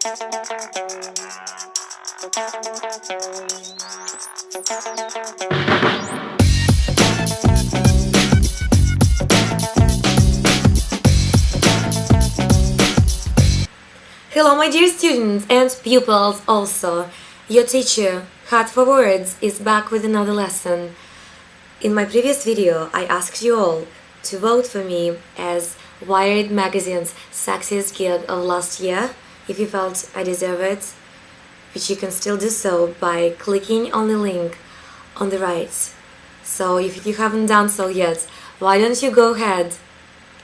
Hello my dear students and pupils also. Your teacher, Heart for Words, is back with another lesson. In my previous video, I asked you all to vote for me as Wired magazine's sexiest geek of last year, if you felt I deserve it, which you can still do so by clicking on the link on the right. So if you haven't done so yet, why don't you go ahead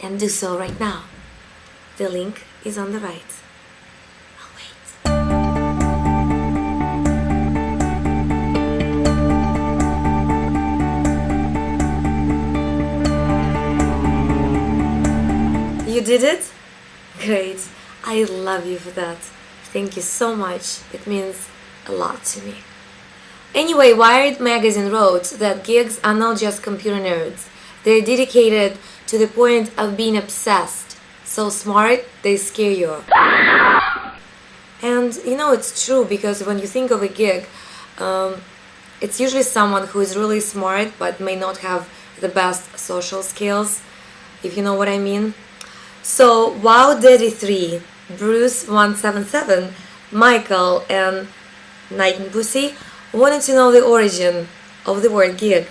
and do so right now? The link is on the right. You did it? Great. I love you for that. Thank you so much. It means a lot to me. Anyway, Wired magazine wrote that geeks are not just computer nerds. They're dedicated to the point of being obsessed. So smart, they scare you. And you know, it's true, because when you think of a geek, it's usually someone who is really smart but may not have the best social skills, if you know what I mean. So, Wow Daddy 3, Bruce 177, Michael, and Night and Pussy wanted to know the origin of the word geek.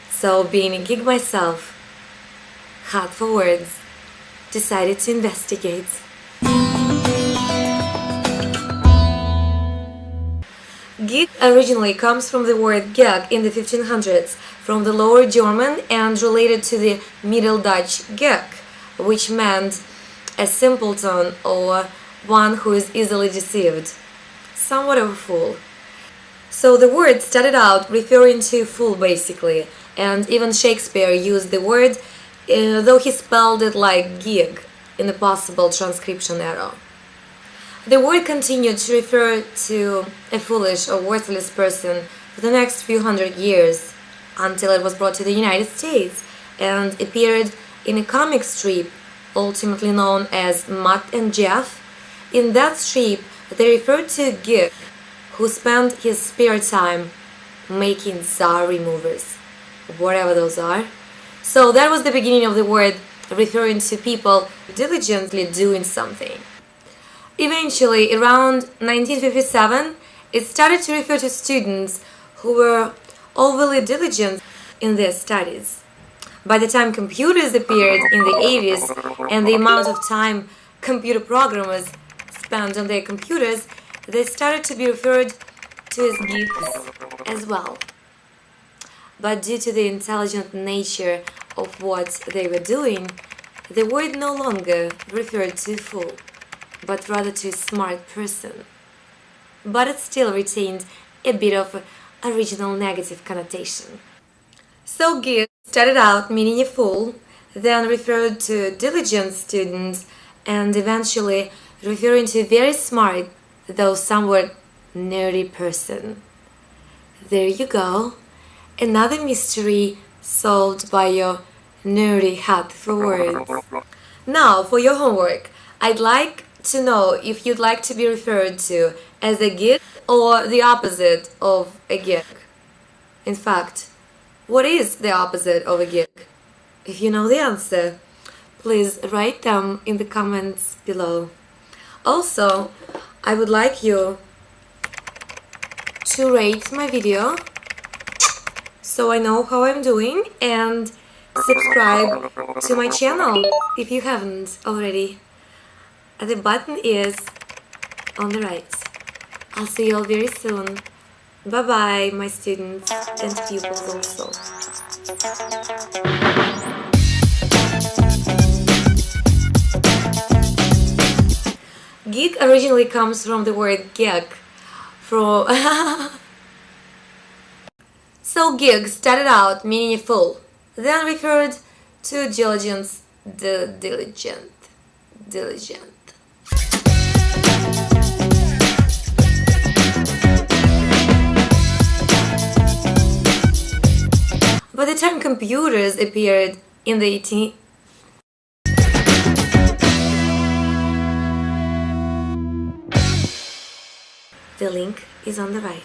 So, being a geek myself, Heart for Words, decided to investigate. Geek originally comes from the word geek in the 1500s, from the Lower German and related to the Middle Dutch geek, which meant a simpleton or one who is easily deceived, somewhat of a fool. So the word started out referring to fool basically, and even Shakespeare used the word, though he spelled it like gig in the possible transcription error. The word continued to refer to a foolish or worthless person for the next few hundred years, until it was brought to the United States and appeared in a comic strip, ultimately known as Matt and Jeff. In that strip, they referred to a geek who spent his spare time making czar removers, whatever those are. So that was the beginning of the word, referring to people diligently doing something. Eventually, around 1957, it started to refer to students who were overly diligent in their studies. By the time computers appeared in the 80s and the amount of time computer programmers spent on their computers, they started to be referred to as geeks as well. But due to the intelligent nature of what they were doing, the word no longer referred to a fool, but rather to a smart person. But it still retained a bit of original negative connotation. So geek started out meaning a fool, then referred to diligent students, and eventually referring to a very smart, though somewhat nerdy person. There you go, another mystery solved by your nerdy Heart for Words. Now, for your homework, I'd like to know if you'd like to be referred to as a geek or the opposite of a geek. In fact, what is the opposite of a geek? If you know the answer, please write them in the comments below. Also, I would like you to rate my video so I know how I'm doing, and subscribe to my channel if you haven't already. The button is on the right. I'll see you all very soon. Bye bye, my students and pupils also. Geek originally comes from the word geek. So geek started out meaning a fool, then referred to diligent. By the time computers appeared in the 18th The link is on the right.